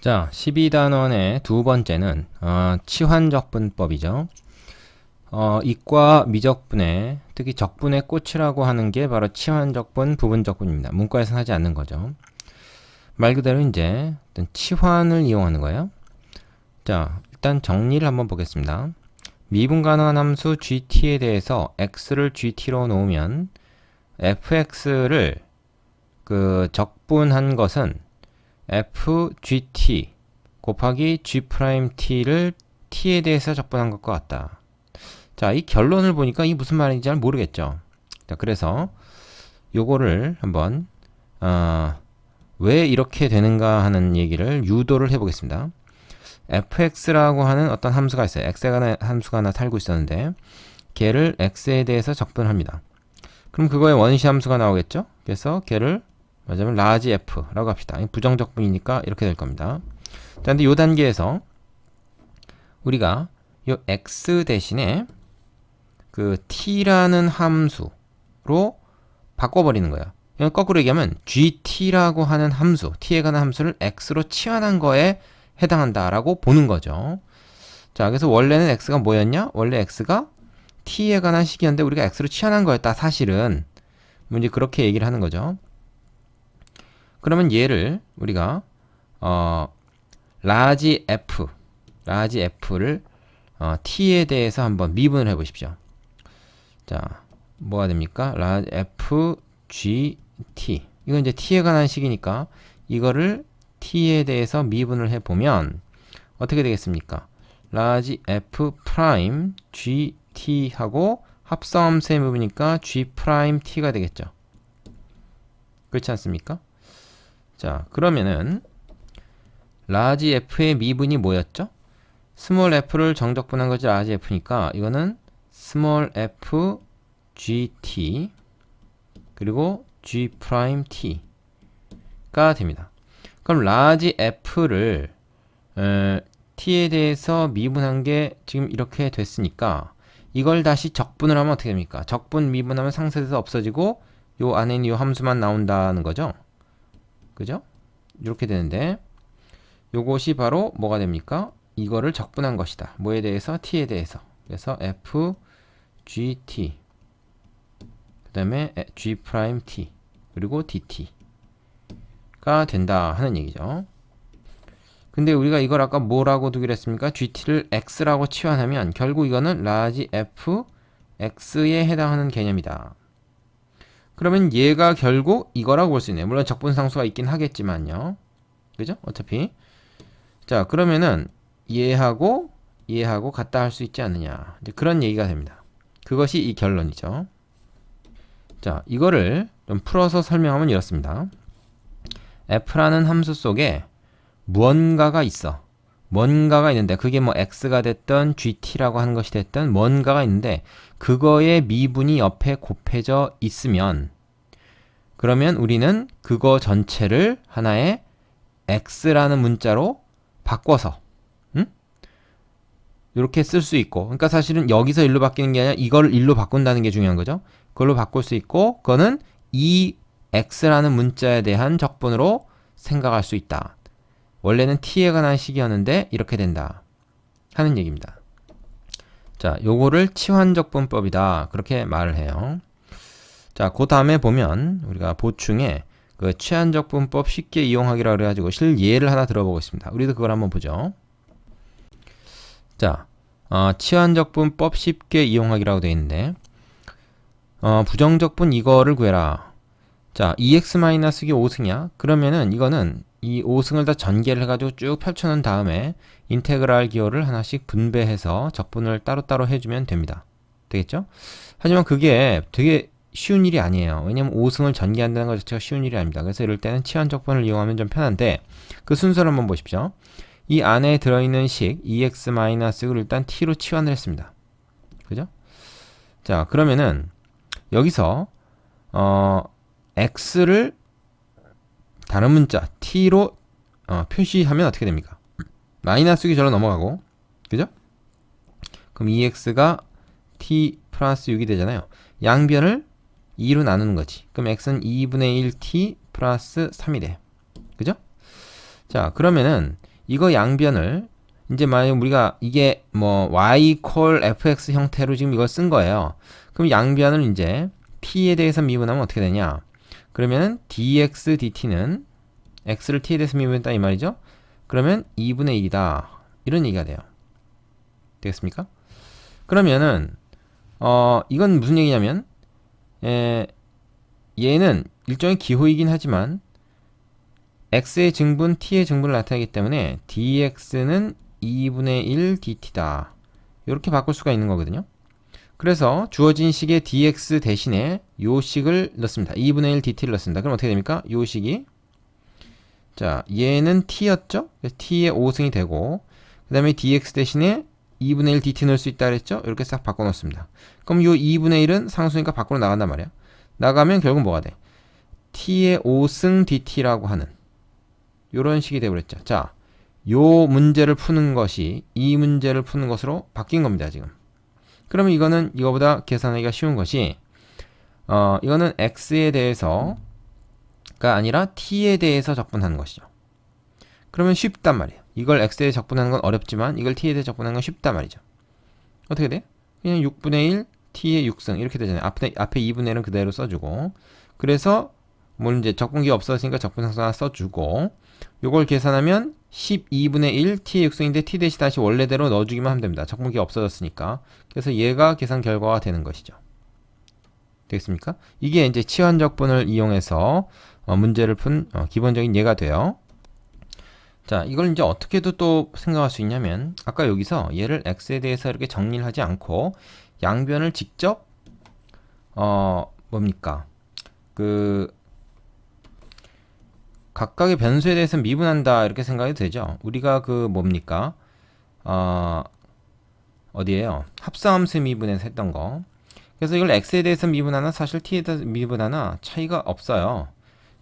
자, 12단원의 두 번째는 치환적분법이죠. 이과 미적분의 특히 적분의 꽃이라고 하는 게 바로 치환적분, 부분적분입니다. 문과에서는 하지 않는 거죠. 말 그대로 이제 치환을 이용하는 거예요. 자, 일단 정리를 한번 보겠습니다. 미분 가능한 함수 gt에 대해서 x를 gt로 놓으면 fx를 적분한 것은 fgt 곱하기 g't를 t에 대해서 적분한 것과 같다. 자, 이 결론을 보니까 이게 무슨 말인지 잘 모르겠죠. 자, 그래서 요거를 한번 왜 이렇게 되는가 하는 얘기를 유도를 해보겠습니다. fx라고 하는 어떤 함수가 있어요. x에 관한 함수가 하나 살고 있었는데 걔를 x에 대해서 적분합니다. 그럼 그거에 원시 함수가 나오겠죠. 그래서 걔를 맞으면 라지 f라고 합시다. 부정적분이니까 이렇게 될 겁니다. 자, 근데 요 단계에서 우리가 요 x 대신에 t라는 함수로 바꿔버리는 거예요. 이건 거꾸로 얘기하면 gt라고 하는 함수, t에 관한 함수를 x로 치환한 거에 해당한다라고 보는 거죠. 자, 그래서 원래는 x가 뭐였냐? 원래 x가 t에 관한 식이었는데 우리가 x로 치환한 거였다. 사실은 이제 그렇게 얘기를 하는 거죠. 그러면 얘를 우리가 라지 f를 t에 대해서 한번 미분을 해 보십시오. 자, 뭐가 됩니까? 라지 f gt 이건 이제 t에 관한 식이니까 이거를 t에 대해서 미분을 해 보면 어떻게 되겠습니까? 라지 f 프라임 gt 하고 합성함수의 부분이니까 g 프라임 t가 되겠죠. 그렇지 않습니까? 자, 그러면은 라지 f의 미분이 뭐였죠? 스몰 f를 정적분한 거지 라지 f니까 이거는 스몰 f gt 그리고 g 프라임 t가 됩니다. 그럼 라지 f를 t에 대해서 미분한 게 지금 이렇게 됐으니까 이걸 다시 적분을 하면 어떻게 됩니까? 적분 미분하면 상쇄돼서 없어지고 요 안에 있는 요 함수만 나온다는 거죠. 그죠? 이렇게 되는데 요것이 바로 뭐가 됩니까? 이거를 적분한 것이다. 뭐에 대해서? t에 대해서. 그래서 f gt 그 다음에 g 프라임 t 그리고 dt가 된다 하는 얘기죠. 근데 우리가 이걸 아까 뭐라고 두기로 했습니까? gt를 x라고 치환하면 결국 이거는 라지 f x에 해당하는 개념이다. 그러면 얘가 결국 이거라고 볼 수 있네요. 물론 적분상수가 있긴 하겠지만요. 그죠? 어차피. 자, 그러면은 얘하고 같다 할 수 있지 않느냐. 이제 그런 얘기가 됩니다. 그것이 이 결론이죠. 자, 이거를 좀 풀어서 설명하면 이렇습니다. f라는 함수 속에 무언가가 있어. 뭔가가 있는데 그게 뭐 x가 됐던 gt라고 하는 것이 됐던 뭔가가 있는데 그거의 미분이 옆에 곱해져 있으면 그러면 우리는 그거 전체를 하나의 x라는 문자로 바꿔서 이렇게 쓸 수 있고 그러니까 사실은 여기서 1로 바뀌는 게 아니라 이걸 1로 바꾼다는 게 중요한 거죠. 그걸로 바꿀 수 있고 그거는 이 x라는 문자에 대한 적분으로 생각할 수 있다. 원래는 t에 관한 식이었는데 이렇게 된다 하는 얘기입니다. 자, 요거를 치환적분법이다 그렇게 말을 해요. 자, 그 다음에 보면 우리가 보충에 그 치환적분법 쉽게 이용하기라 그래가지고 실예를 하나 들어보겠습니다. 우리도 그걸 한번 보죠. 자, 치환적분법 쉽게 이용하기라고 되어 있는데 부정적분 이거를 구해라. 자, 2x-기 5승이야. 그러면은 이거는 이 5승을 다 전개를 해가지고 쭉 펼쳐놓은 다음에 인테그랄 기호를 하나씩 분배해서 적분을 따로따로 해주면 됩니다. 되겠죠? 하지만 그게 되게 쉬운 일이 아니에요. 왜냐면 5승을 전개한다는 것 자체가 쉬운 일이 아닙니다. 그래서 이럴 때는 치환적분을 이용하면 좀 편한데 그 순서를 한번 보십시오. 이 안에 들어있는 식 2x-를 일단 t로 치환을 했습니다. 그죠? 자, 그러면은 여기서 x를 다른 문자 t로 표시하면 어떻게 됩니까? 마이너스기 절로 넘어가고 그죠? 그럼 2x가 t 플러스 6이 되잖아요. 양변을 2로 나누는 거지. 그럼 x는 2분의 1t 플러스 3이 돼. 그죠? 자, 그러면은 이거 양변을 이제 만약 우리가 이게 뭐 y 콜 fx 형태로 지금 이걸 쓴 거예요. 그럼 양변을 이제 t에 대해서 미분하면 어떻게 되냐? 그러면 dx dt는 x를 t에 대해서 미분했다 이 말이죠. 그러면 2분의 1이다. 이런 얘기가 돼요. 되겠습니까? 그러면은 이건 무슨 얘기냐면 얘는 일종의 기호이긴 하지만 x의 증분, t의 증분을 나타내기 때문에 dx는 2분의 1 dt다. 이렇게 바꿀 수가 있는 거거든요. 그래서 주어진 식에 dx 대신에 요 식을 넣습니다. 2분의 1 dt를 넣습니다. 그럼 어떻게 됩니까? 요 식이 자, 얘는 t였죠? t의 5승이 되고 그 다음에 dx 대신에 2분의 1 dt 넣을 수 있다 그랬죠? 이렇게 싹 바꿔 놓습니다. 그럼 요 2분의 1은 상수니까 밖으로 나간단 말이야. 나가면 결국 뭐가 돼? t의 5승 dt라고 하는 요런 식이 되어버렸죠. 자, 요 문제를 푸는 것이 이 문제를 푸는 것으로 바뀐 겁니다, 지금. 그러면 이거는 이거보다 계산하기가 쉬운 것이 이거는 x에 대해서가 아니라 t에 대해서 적분하는 것이죠. 그러면 쉽단 말이에요. 이걸 x에 적분하는 건 어렵지만 이걸 t에 대해 적분하는 건 쉽단 말이죠. 어떻게 돼? 그냥 6분의 1 t의 6승 이렇게 되잖아요. 앞에 2분의 1은 그대로 써주고 그래서 뭐 이제 적분기 없어지니까 적분상수 하나 써주고 요걸 계산하면 12분의 1 t의 6승인데 t 대신 다시 원래대로 넣어주기만 하면 됩니다. 적분기 없어졌으니까. 그래서 얘가 계산 결과가 되는 것이죠. 되겠습니까? 이게 이제 치환적분을 이용해서 문제를 푼 기본적인 예가 돼요. 자, 이걸 이제 어떻게도 또 생각할 수 있냐면 아까 여기서 얘를 x에 대해서 이렇게 정리를 하지 않고 양변을 직접 뭡니까? 각각의 변수에 대해서 미분한다 이렇게 생각이 되죠. 우리가 뭡니까? 어디에요? 합성함수 미분에서 했던 거. 그래서 이걸 x에 대해서 미분하나 사실 t에 대해서 미분하나 차이가 없어요.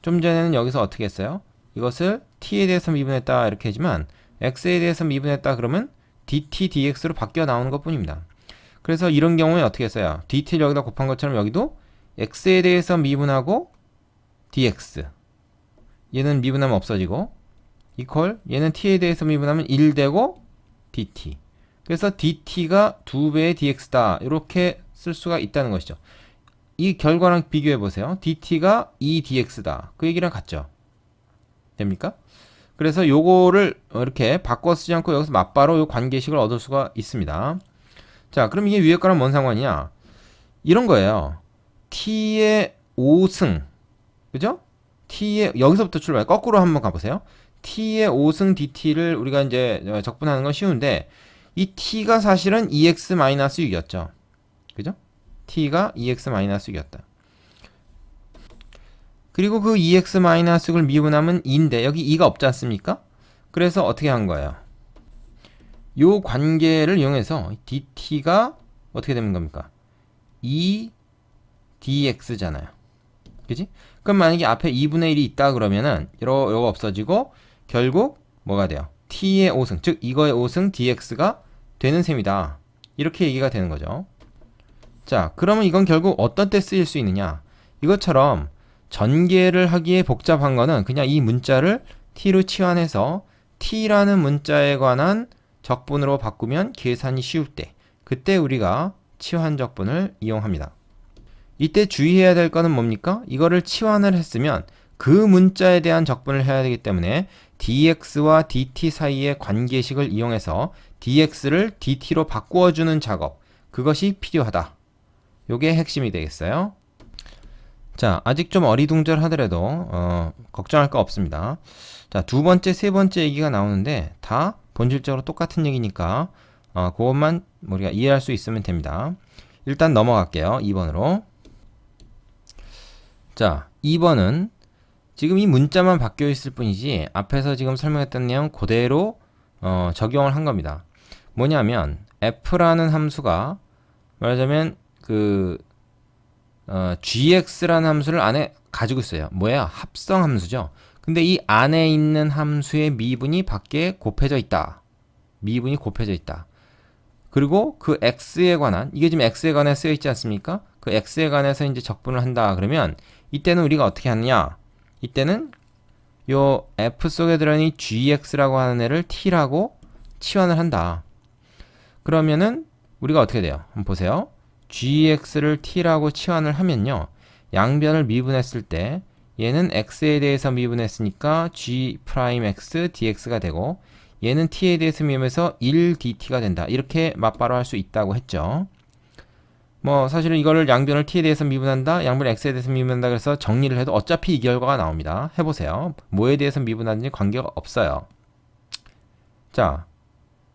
좀 전에는 여기서 어떻게 했어요? 이것을 t에 대해서 미분했다 이렇게 하지만 x에 대해서 미분했다 그러면 dt, dx로 바뀌어 나오는 것 뿐입니다. 그래서 이런 경우에 어떻게 했어요? dt를 여기다 곱한 것처럼 여기도 x에 대해서 미분하고 dx 얘는 미분하면 없어지고 이퀄 얘는 t에 대해서 미분하면 1 되고 dt 그래서 dt가 2배의 dx다 이렇게 쓸 수가 있다는 것이죠. 이 결과랑 비교해 보세요. dt가 2dx다 그 얘기랑 같죠. 됩니까? 그래서 요거를 이렇게 바꿔 쓰지 않고 여기서 맞바로 요 관계식을 얻을 수가 있습니다. 자, 그럼 이게 위에 거랑 뭔 상관이냐? 이런 거예요. t의 5승 그죠? t의 여기서부터 출발 거꾸로 한번 가보세요. t의 5승 dt를 우리가 이제 적분하는 건 쉬운데 이 t가 사실은 2x-6이었죠. 그죠? t가 2x-6이었다. 그리고 그 2x-6을 미분하면 2인데 여기 2가 없지 않습니까? 그래서 어떻게 한 거예요? 요 관계를 이용해서 dt가 어떻게 되는 겁니까? 2dx잖아요. 그지? 그럼 만약에 앞에 2분의 1이 있다 그러면은 요거 없어지고 결국 뭐가 돼요? t의 5승, 즉 이거의 5승 dx가 되는 셈이다. 이렇게 얘기가 되는 거죠. 자, 그러면 이건 결국 어떤 때 쓰일 수 있느냐? 이것처럼 전개를 하기에 복잡한 거는 그냥 이 문자를 t로 치환해서 t라는 문자에 관한 적분으로 바꾸면 계산이 쉬울 때 그때 우리가 치환적분을 이용합니다. 이때 주의해야 될 거는 뭡니까? 이거를 치환을 했으면 그 문자에 대한 적분을 해야 되기 때문에 dx와 dt 사이의 관계식을 이용해서 dx를 dt로 바꾸어주는 작업 그것이 필요하다. 요게 핵심이 되겠어요. 자, 아직 좀 어리둥절하더라도 걱정할 거 없습니다. 자, 두 번째, 세 번째 얘기가 나오는데 다 본질적으로 똑같은 얘기니까 그것만 우리가 이해할 수 있으면 됩니다. 일단 넘어갈게요. 2번으로. 자, 2번은 지금 이 문자만 바뀌어 있을 뿐이지 앞에서 지금 설명했던 내용 그대로 적용을 한 겁니다. 뭐냐면 f라는 함수가 말하자면 gx라는 함수를 안에 가지고 있어요. 뭐야? 합성 함수죠. 근데 이 안에 있는 함수의 미분이 밖에 곱해져 있다. 미분이 곱해져 있다. 그리고 그 x에 관한 이게 지금 x에 관해 쓰여 있지 않습니까? 그 x에 관해서 이제 적분을 한다 그러면 이때는 우리가 어떻게 하느냐? 이때는 요 f 속에 들어있는 gx라고 하는 애를 t라고 치환을 한다. 그러면은 우리가 어떻게 돼요? 한번 보세요. gx를 t라고 치환을 하면요. 양변을 미분했을 때 얘는 x에 대해서 미분했으니까 g'x dx가 되고 얘는 t에 대해서 미분해서 1dt가 된다. 이렇게 맞바로 할 수 있다고 했죠. 뭐 사실은 이거를 양변을 t에 대해서 미분한다, 양변을 x에 대해서 미분한다 그래서 정리를 해도 어차피 이 결과가 나옵니다. 해보세요. 뭐에 대해서 미분하는지 관계가 없어요. 자,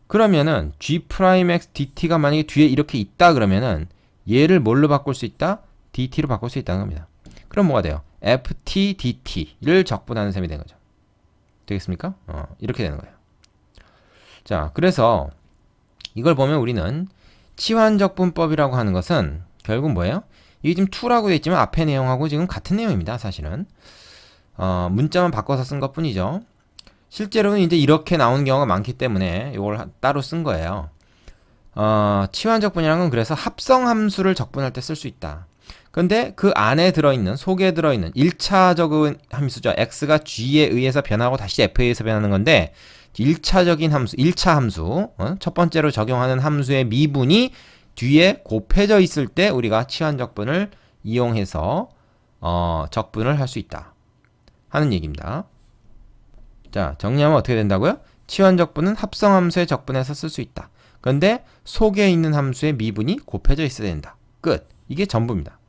그러면은 g'x dt가 만약에 뒤에 이렇게 있다 그러면은 얘를 뭘로 바꿀 수 있다? dt로 바꿀 수 있다는 겁니다. 그럼 뭐가 돼요? ft dt를 적분하는 셈이 된 거죠. 되겠습니까? 이렇게 되는 거예요. 자, 그래서 이걸 보면 우리는 치환적분법이라고 하는 것은 결국 뭐예요? 이게 지금 2라고 되어 있지만 앞에 내용하고 지금 같은 내용입니다. 사실은 문자만 바꿔서 쓴 것 뿐이죠. 실제로는 이제 이렇게 나오는 경우가 많기 때문에 이걸 따로 쓴 거예요. 치환적분이라는 건 그래서 합성함수를 적분할 때 쓸 수 있다. 근데 그 안에 들어있는, 속에 들어있는 1차적인 함수죠. x가 g에 의해서 변하고 다시 f에 의해서 변하는 건데 1차적인 함수, 1차 함수, 첫 번째로 적용하는 함수의 미분이 뒤에 곱해져 있을 때 우리가 치환적분을 이용해서 적분을 할 수 있다 하는 얘기입니다. 자, 정리하면 어떻게 된다고요? 치환적분은 합성함수의 적분해서 쓸 수 있다. 그런데 속에 있는 함수의 미분이 곱해져 있어야 된다. 끝. 이게 전부입니다.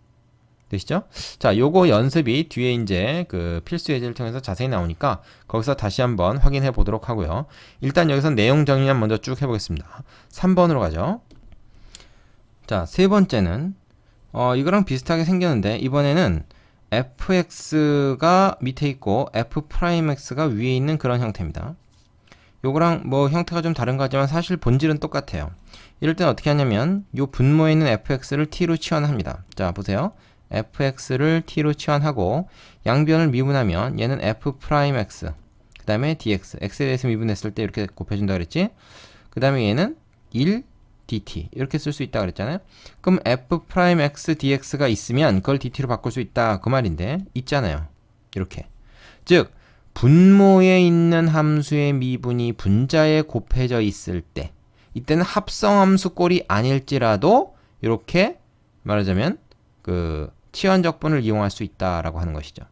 되시죠? 자, 요거 연습이 뒤에 이제 그 필수 예제를 통해서 자세히 나오니까 거기서 다시 한번 확인해 보도록 하고요. 일단 여기서 내용 정리만 먼저 쭉 해보겠습니다. 3번으로 가죠. 자, 세 번째는 이거랑 비슷하게 생겼는데 이번에는 fx가 밑에 있고 f'x가 위에 있는 그런 형태입니다. 요거랑 뭐 형태가 좀 다른 거지만 사실 본질은 똑같아요. 이럴 땐 어떻게 하냐면 요 분모에 있는 fx를 t로 치환합니다. 자, 보세요. fx를 t로 치환하고 양변을 미분하면 얘는 f'x 그 다음에 dx, x에 대해서 미분했을 때 이렇게 곱해준다 그랬지. 그 다음에 얘는 1 dt 이렇게 쓸 수 있다 그랬잖아요. 그럼 f'x dx가 있으면 그걸 dt로 바꿀 수 있다 그 말인데 있잖아요. 이렇게 즉 분모에 있는 함수의 미분이 분자에 곱해져 있을 때 이때는 합성함수 꼴이 아닐지라도 이렇게 말하자면 그 치환적분을 이용할 수 있다라고 하는 것이죠.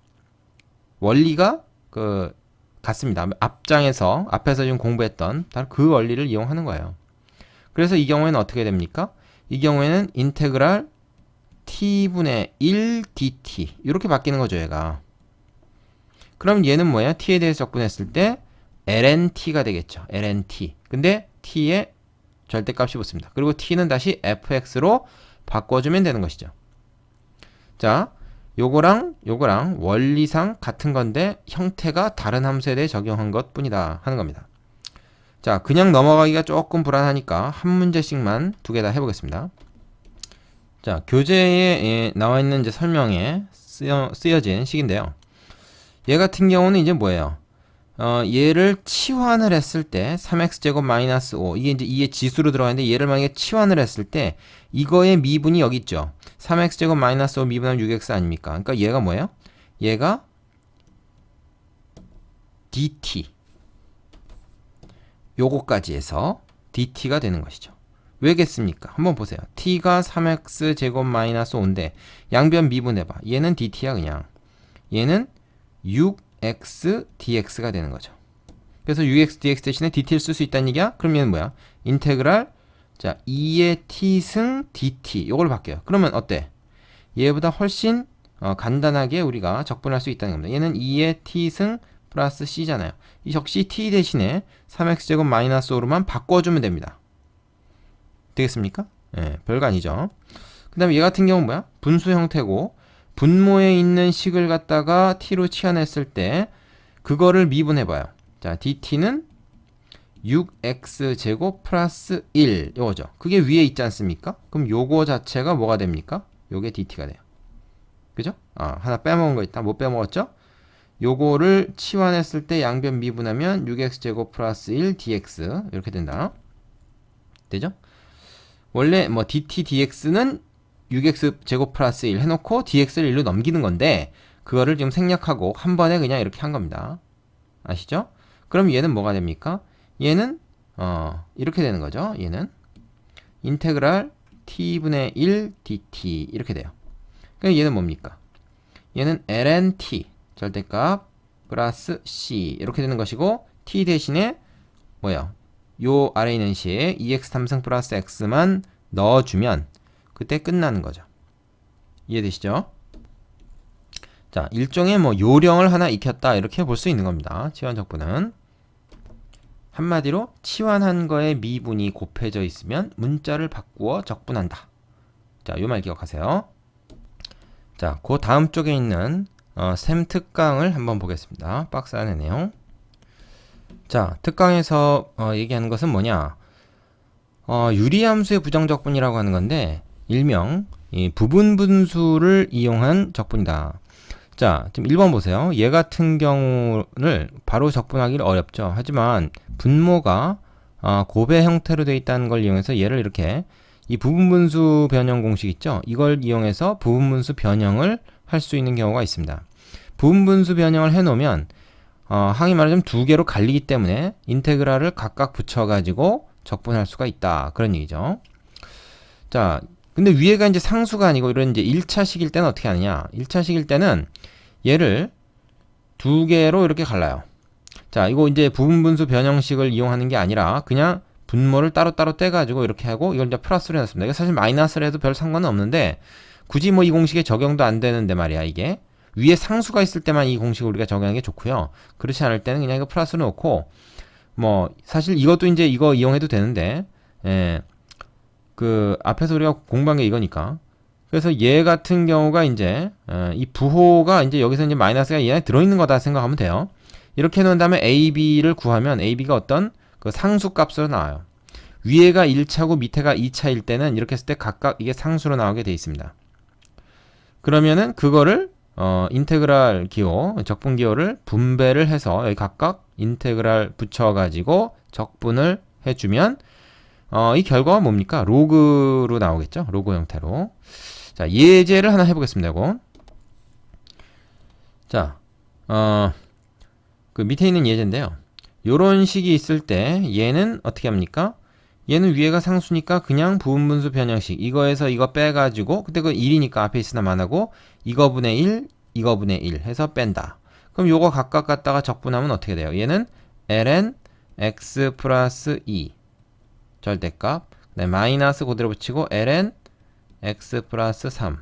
원리가 같습니다. 앞에서 지금 공부했던 바로 그 원리를 이용하는 거예요. 그래서 이 경우에는 어떻게 됩니까? 이 경우에는 인테그랄 t분의 1 dt 이렇게 바뀌는 거죠, 얘가. 그럼 얘는 뭐예요? t에 대해서 적분했을 때 lnt가 되겠죠. lnt. 근데 t의 절대값이 붙습니다. 그리고 t는 다시 fx로 바꿔주면 되는 것이죠. 자, 요거랑 원리상 같은 건데 형태가 다른 함수에 대해 적용한 것 뿐이다 하는 겁니다. 자, 그냥 넘어가기가 조금 불안하니까 한 문제씩만 두 개 다 해보겠습니다. 자, 교재에 나와 있는 이제 설명에 쓰여진 식인데요. 얘 같은 경우는 이제 뭐예요? 얘를 치환을 했을 때 3x제곱 마이너스 5 이게 이제 2의 지수로 들어가는데 얘를 만약에 치환을 했을 때 이거의 미분이 여기 있죠. 3x제곱 마이너스 5 미분하면 6x 아닙니까? 그러니까 얘가 뭐예요? 얘가 dt 요거까지 해서 dt가 되는 것이죠. 왜겠습니까? 한번 보세요. t가 3x제곱 마이너스 5인데 양변 미분해봐. 얘는 dt야 그냥. 얘는 6x dx가 되는 거죠. 그래서 6x dx 대신에 dt를 쓸 수 있다는 얘기야? 그럼 얘는 뭐야? 인테그랄 2의 t승 dt 요걸 바뀌어요. 그러면 어때? 얘보다 훨씬 간단하게 우리가 적분할 수 있다는 겁니다. 얘는 2의 t승 플러스 c잖아요. 이 역시 t 대신에 3x제곱 마이너스 5로만 바꿔주면 됩니다. 되겠습니까? 예, 별거 아니죠. 그 다음에 얘 같은 경우는 뭐야? 분수 형태고 분모에 있는 식을 갖다가 t로 치환했을 때 그거를 미분해봐요. 자, dt는 6x제곱 플러스 1 요거죠. 그게 위에 있지 않습니까? 그럼 요거 자체가 뭐가 됩니까? 요게 dt가 돼요. 그죠? 하나 빼먹은 거 있다. 못 빼먹었죠? 요거를 치환했을 때 양변 미분하면 6x제곱 플러스 1 dx 이렇게 된다. 되죠? 원래 뭐 dt dx는 6x제곱 플러스 1 해놓고 dx를 1로 넘기는 건데 그거를 지금 생략하고 한 번에 그냥 이렇게 한 겁니다. 아시죠? 그럼 얘는 뭐가 됩니까? 얘는 이렇게 되는 거죠. 얘는 인테그랄 t분의 1 dt 이렇게 돼요. 그럼 얘는 뭡니까? 얘는 ln t 절대값 플러스 c 이렇게 되는 것이고 t 대신에 뭐예요? 요 아래 있는 시에 2x 3승 플러스 x만 넣어주면 그때 끝나는 거죠. 이해되시죠? 자, 일종의 뭐 요령을 하나 익혔다 이렇게 볼 수 있는 겁니다. 치환적분은 한마디로 치환한 거에 미분이 곱해져 있으면 문자를 바꾸어 적분한다. 자, 요 말 기억하세요. 자, 그 다음 쪽에 있는 셈 특강을 한번 보겠습니다. 박스 안에 내용. 자, 특강에서 얘기하는 것은 뭐냐? 유리함수의 부정적분이라고 하는 건데 일명 이 부분분수를 이용한 적분이다. 자, 지금 1번 보세요. 얘 같은 경우를 바로 적분하기는 어렵죠. 하지만 분모가 곱의 형태로 되어 있다는 걸 이용해서 얘를 이렇게 이 부분분수 변형 공식 있죠? 이걸 이용해서 부분분수 변형을 할 수 있는 경우가 있습니다. 부분분수 변형을 해놓으면 항이 말하자면 두 개로 갈리기 때문에 인테그랄을 각각 붙여가지고 적분할 수가 있다. 그런 얘기죠. 자, 근데 위에가 이제 상수가 아니고 이런 이제 1차식일 때는 어떻게 하느냐? 1차식일 때는 얘를 두 개로 이렇게 갈라요. 자, 이거 이제 부분분수 변형식을 이용하는 게 아니라 그냥 분모를 따로따로 떼가지고 이렇게 하고 이걸 이제 플러스로 해놨습니다. 이거 사실 마이너스로 해도 별 상관은 없는데 굳이 뭐 이 공식에 적용도 안 되는데 말이야, 이게. 위에 상수가 있을 때만 이 공식을 우리가 적용하는 게 좋고요. 그렇지 않을 때는 그냥 이거 플러스로 놓고 뭐 사실 이것도 이제 이거 이용해도 되는데 그 앞에서 우리가 공부한 게 이거니까. 그래서 얘 같은 경우가 이제 이 부호가 이제 여기서 이제 마이너스가 얘 안에 들어있는 거다 생각하면 돼요. 이렇게 해놓은 다음에 AB를 구하면 AB가 어떤 그 상수 값으로 나와요. 위에가 1차고 밑에가 2차일 때는 이렇게 했을 때 각각 이게 상수로 나오게 돼 있습니다. 그러면은 그거를 인테그랄 기호, 적분 기호를 분배를 해서 여기 각각 인테그랄 붙여가지고 적분을 해주면 이 결과가 뭡니까? 로그로 나오겠죠? 로그 형태로. 자, 예제를 하나 해보겠습니다. 이거. 자, 그 밑에 있는 예제인데요. 요런 식이 있을 때 얘는 어떻게 합니까? 얘는 위에가 상수니까 그냥 부분분수 변형식 이거에서 이거 빼가지고 그때 그 1이니까 앞에 있으나 만하고 이거분의 1, 이거분의 1 해서 뺀다. 그럼 요거 각각 갖다가 적분하면 어떻게 돼요? 얘는 ln x 플러스 2 절대값 네, 마이너스 그대로 붙이고 ln x 플러스 3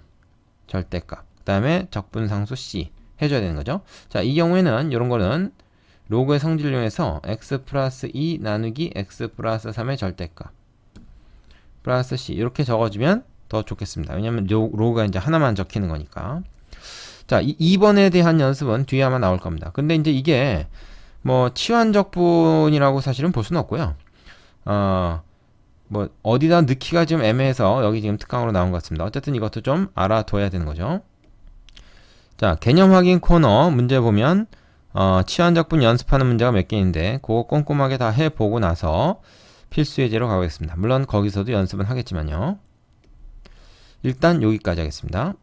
절대값 그 다음에 적분상수 c 해줘야 되는 거죠. 자, 이 경우에는 이런 거는 로그의 성질을 이용해서 x 플러스 2 나누기 x 플러스 3의 절대값 플러스 c 이렇게 적어주면 더 좋겠습니다. 왜냐면 로그가 이제 하나만 적히는 거니까. 자, 2번에 대한 연습은 뒤에 아마 나올 겁니다. 근데 이제 이게 뭐 치환적분이라고 사실은 볼 수는 없고요. 뭐 어디다 넣기가 좀 애매해서 여기 지금 특강으로 나온 것 같습니다. 어쨌든 이것도 좀 알아둬야 되는 거죠. 자, 개념 확인 코너 문제 보면 치환적분 연습하는 문제가 몇 개 있는데 그거 꼼꼼하게 다 해보고 나서 필수 예제로 가보겠습니다. 물론 거기서도 연습은 하겠지만요. 일단 여기까지 하겠습니다.